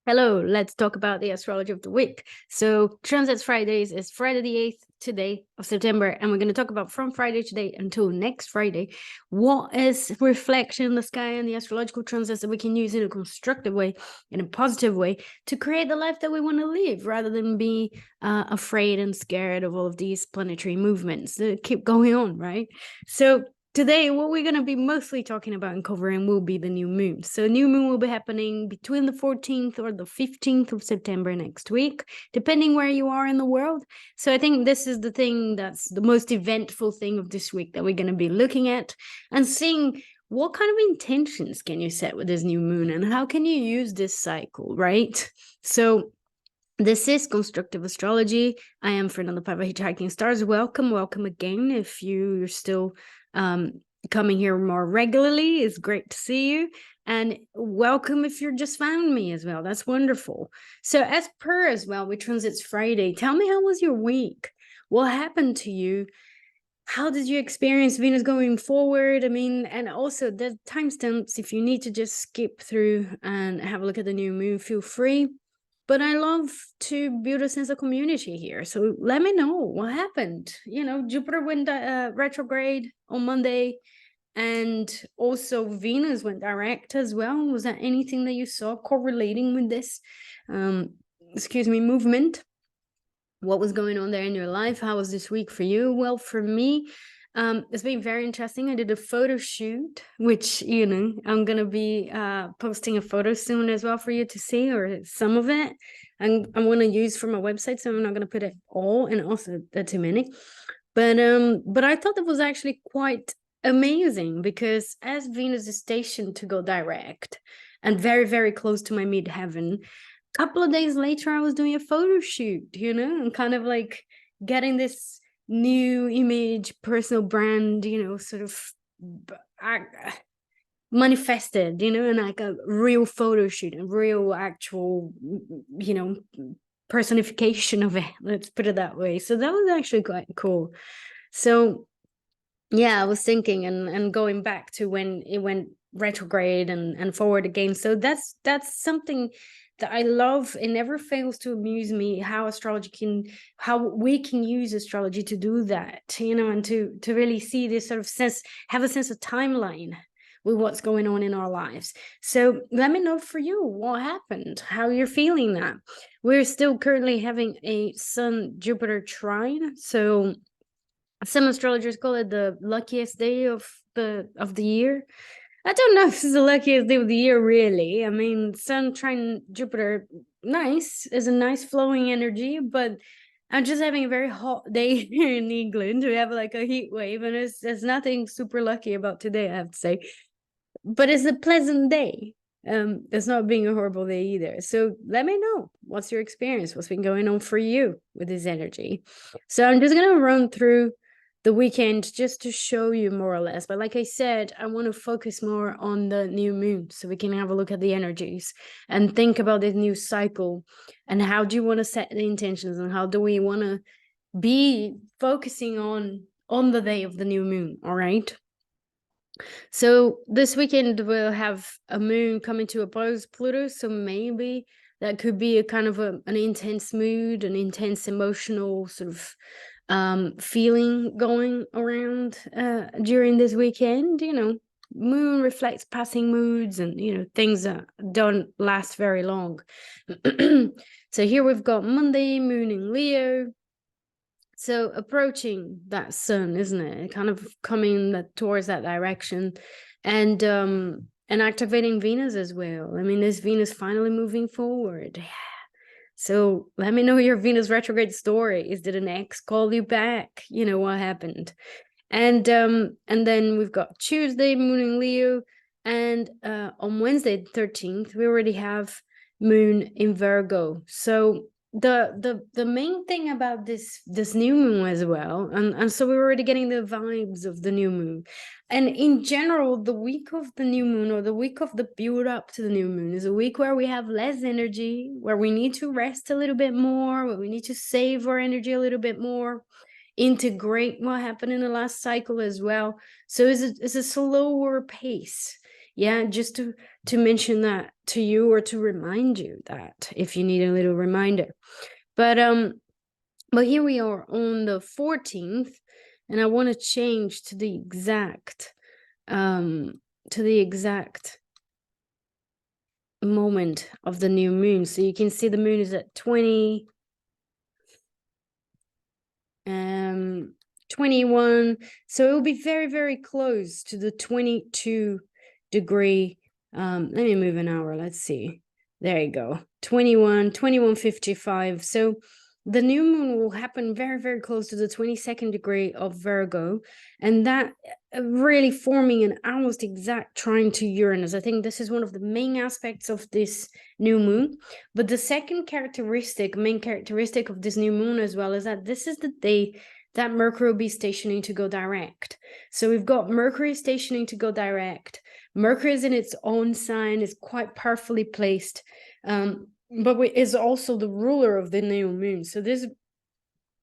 Hello, let's talk about the astrology of the week. So, Transits Fridays is Friday the 8th today of September, and we're going to talk about from Friday today until next Friday. What is reflection in the sky and the astrological transits that we can use in a constructive way, in a positive way, to create the life that we want to live rather than be afraid and scared of all of these planetary movements that keep going on, right? So, today, what we're going to be mostly talking about and covering will be the new moon. So new moon will be happening between the 14th or the 15th of September next week, depending where you are in the world. So I think this is the thing that's the most eventful thing of this week that we're going to be looking at and seeing what kind of intentions can you set with this new moon and how can you use this cycle, right? So this is Constructive Astrology. I am Fernanda Paiva Hitchhiking Stars. Welcome again. If you're still coming here more regularly, it's great to see you. And welcome if you just found me as well. That's wonderful. So as per as well, we transits Friday. Tell me, how was your week? What happened to you? How did you experience Venus going forward? I mean, and also the timestamps, if you need to just skip through and have a look at the new moon, feel free. But I love to build a sense of community here. So let me know what happened. Jupiter went retrograde on Monday, and also Venus went direct as well. Was that anything that you saw correlating with this, movement? What was going on there in your life? How was this week for you? Well, for me, it's been very interesting. I did a photo shoot, which, I'm going to be posting a photo soon as well for you to see, or some of it. I'm going to use for my website, so I'm not going to put it all, and also that's too many. But I thought that was actually quite amazing because as Venus is stationed to go direct and very, very close to my midheaven, couple of days later, I was doing a photo shoot, and kind of like getting this new image, personal brand, sort of manifested, and like a real photo shoot, a real actual, personification of it. Let's put it that way. So that was actually quite cool. So yeah, I was thinking and going back to when it went retrograde and forward again. So that's something that I love. It never fails to amuse me how we can use astrology to do that, and to really see this sort of have a sense of timeline with what's going on in our lives. So let me know for you what happened, how you're feeling that. We're still currently having a Sun Jupiter trine. So some astrologers call it the luckiest day of the year. I don't know if it's the luckiest day of the year, really. I mean, Sun trine Jupiter, nice, is a nice flowing energy, but I'm just having a very hot day here in England. We have like a heat wave, and there's nothing super lucky about today, I have to say. But it's a pleasant day. It's not being a horrible day either. So let me know, what's your experience? What's been going on for you with this energy? So I'm just gonna run through the weekend just to show you more or less. But like I said, I want to focus more on the new moon so we can have a look at the energies and think about this new cycle and how do you want to set the intentions and how do we want to be focusing on the day of the new moon. All right. So this weekend we'll have a moon coming to oppose Pluto, so maybe that could be a kind of an intense mood, an intense emotional sort of feeling going around during this weekend. Moon reflects passing moods and things that don't last very long. So here we've got Monday, moon in Leo. So approaching that sun, isn't it? Kind of coming towards that direction, and activating Venus as well. I mean, is Venus finally moving forward? Yeah. So let me know your Venus retrograde story. Is did an ex call you back? What happened? And then we've got Tuesday, moon in Leo, and on Wednesday, the 13th, we already have moon in Virgo. So the main thing about this new moon as well, and so we're already getting the vibes of the new moon, and in general the week of the new moon, or the week of the build up to the new moon, is a week where we have less energy, where we need to rest a little bit more, where we need to save our energy a little bit more, integrate what happened in the last cycle as well. So it's a slower pace Yeah, just to mention that to you, or to remind you that if you need a little reminder. But here we are on the 14th, and I want to change to the exact moment of the new moon. So you can see the moon is at 21, so it will be very, very close to the 22-degree. Let me move an hour, let's see, there you go, 21:55. So the new moon will happen very, very close to the 22nd degree of Virgo, and that really forming an almost exact trine to Uranus. I think this is one of the main aspects of this new moon. But the second main characteristic of this new moon as well, is that this is the day that Mercury will be stationing to go direct. So we've got Mercury stationing to go direct. Mercury is in its own sign, is quite powerfully placed, but is also the ruler of the new moon. So this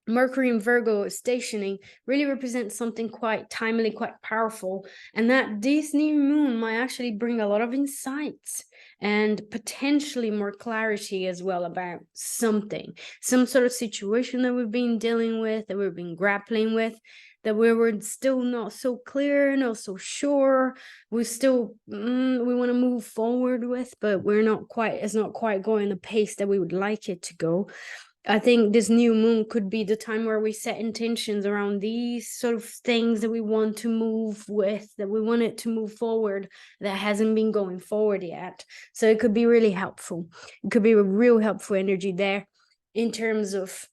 Mercury in Virgo stationing really represents something quite timely, quite powerful, and that this new moon might actually bring a lot of insights and potentially more clarity as well about some sort of situation that we've been dealing with, that we've been grappling with, that we were still not so clear, not so sure. We still we want to move forward with, but it's not quite going the pace that we would like it to go. I think this new moon could be the time where we set intentions around these sort of things that we want to move with, that we want it to move forward, that hasn't been going forward yet. So it could be really helpful. It could be a real helpful energy there in terms of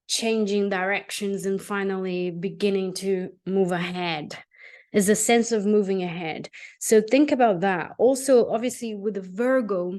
changing directions and finally beginning to move ahead. There's a sense of moving ahead. So think about that. Also, obviously, with the Virgo,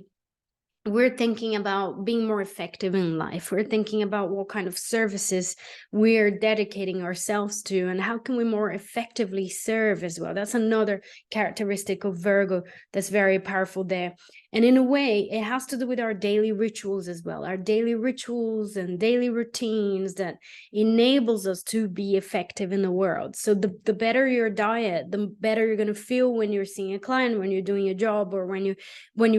we're thinking about being more effective in life. We're thinking about what kind of services we're dedicating ourselves to, and how can we more effectively serve as well. That's another characteristic of Virgo that's very powerful there. And in a way, it has to do with our daily rituals as well, our daily rituals and daily routines that enables us to be effective in the world. So the better your diet, the better you're going to feel when you're seeing a client, when you're doing a job, or when you're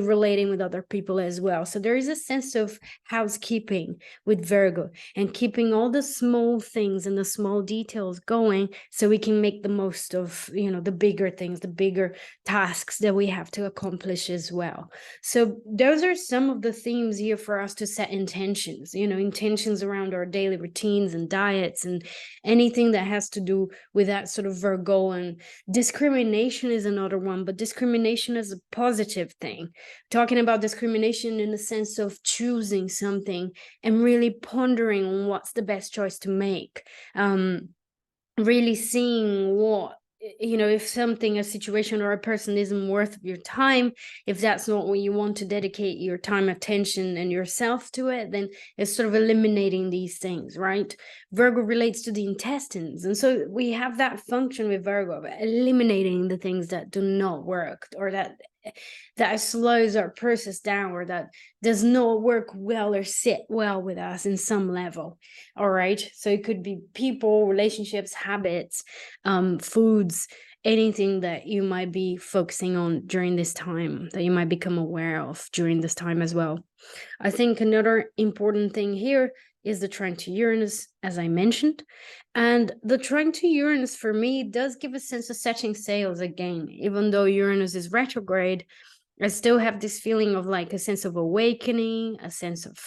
relating with other people as well. So there is a sense of housekeeping with Virgo, and keeping all the small things and the small details going, so we can make the most of, the bigger things, the bigger tasks that we have to accomplish as well. So those are some of the themes here for us to set intentions, intentions around our daily routines and diets, and anything that has to do with that sort of Virgo. And discrimination is another one, but discrimination is a positive thing. Talking about discrimination in the sense of choosing something and really pondering on what's the best choice to make. Really seeing what, if something, a situation, or a person isn't worth your time, if that's not what you want to dedicate your time, attention, and yourself to it, then it's sort of eliminating these things, right? Virgo relates to the intestines, and so we have that function with Virgo, eliminating the things that do not work, or that slows our process down, or that does not work well or sit well with us in some level. All right, so it could be people, relationships, habits, foods, anything that you might be focusing on during this time, that you might become aware of during this time as well. I think another important thing here is the trine to Uranus, as I mentioned. And the trine to Uranus, for me, does give a sense of setting sails again. Even though Uranus is retrograde, I still have this feeling of like a sense of awakening, a sense of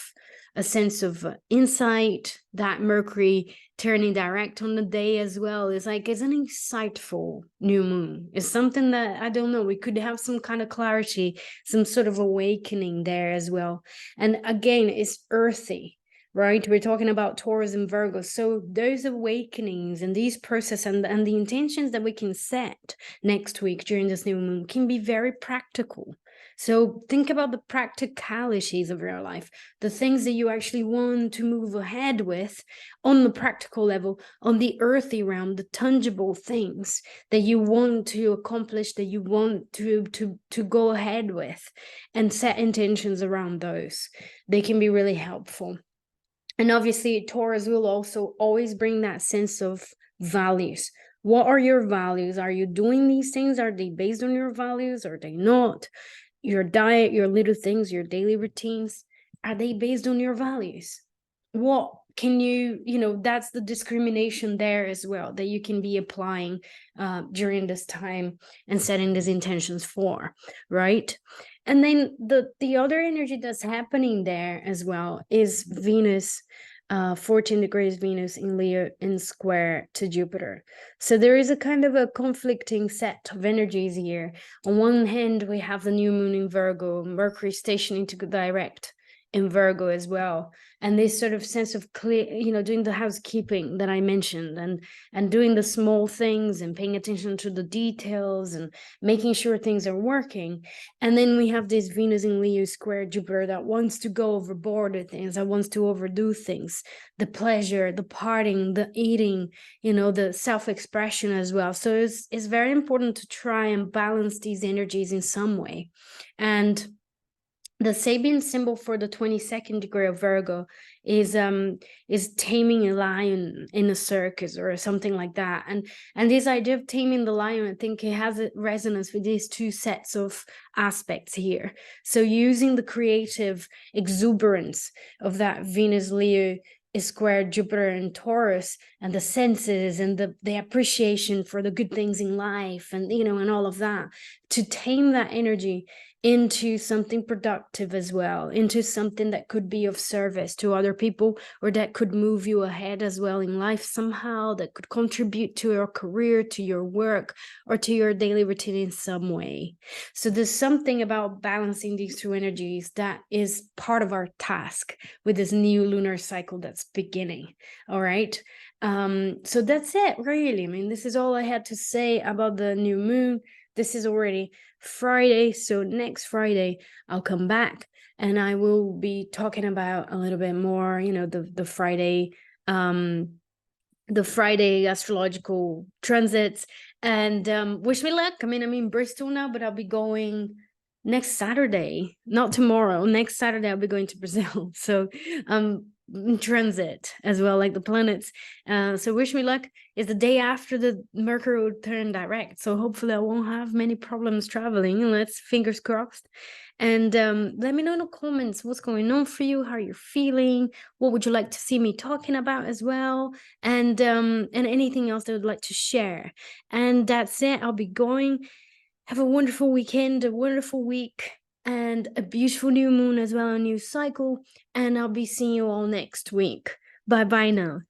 insight. That Mercury turning direct on the day as well is like, it's an insightful new moon. It's something that, I don't know, we could have some kind of clarity, some sort of awakening there as well. And again, it's earthy, right? We're talking about Taurus and Virgo. So those awakenings and these processes and the intentions that we can set next week during this new moon can be very practical. So think about the practicalities of your life, the things that you actually want to move ahead with on the practical level, on the earthy realm, the tangible things that you want to accomplish, that you want to go ahead with, and set intentions around those. They can be really helpful. And obviously, Taurus will also always bring that sense of values, What are your values? Are you doing these things? Are they based on your values? Are they not? Your diet, your little things, your daily routines, are they based on your values? What can that's the discrimination there as well that you can be applying during this time and setting these intentions for, right? And then the other energy that's happening there as well is Venus, 14 degrees Venus in Leo in square to Jupiter. So there is a kind of a conflicting set of energies here. On one hand, we have the new moon in Virgo, Mercury stationing to direct in Virgo as well, and this sort of sense of clear, doing the housekeeping that I mentioned, and doing the small things and paying attention to the details and making sure things are working. And then we have this Venus in Leo square Jupiter that wants to go overboard with things, that wants to overdo things, the pleasure, the partying, the eating, the self-expression as well. So it's very important to try and balance these energies in some way. And the Sabian symbol for the 22nd degree of Virgo is taming a lion in a circus or something like that. And this idea of taming the lion, I think it has a resonance with these two sets of aspects here. So using the creative exuberance of that Venus Leo is square Jupiter and Taurus, and the senses and the appreciation for the good things in life, and and all of that, to tame that energy into something productive as well, into something that could be of service to other people, or that could move you ahead as well in life somehow, that could contribute to your career, to your work, or to your daily routine in some way. So there's something about balancing these two energies that is part of our task with this new lunar cycle that's beginning. All right. So that's it, really. I mean, this is all I had to say about the new moon. This is already Friday, so next Friday I'll come back and I will be talking about a little bit more, the Friday astrological transits, and wish me luck. I mean, I'm in Bristol now, but I'll be going next Saturday, not tomorrow. Next Saturday I'll be going to Brazil. So transit as well, like the planets. So wish me luck. It's the day after the Mercury will turn direct, so hopefully I won't have many problems traveling. Let's fingers crossed. And let me know in the comments what's going on for you, how you're feeling, what would you like to see me talking about as well, and anything else that I'd like to share. And that's it. I'll be going. Have a wonderful weekend, a wonderful week, and a beautiful new moon as well, a new cycle. And I'll be seeing you all next week. Bye-bye now.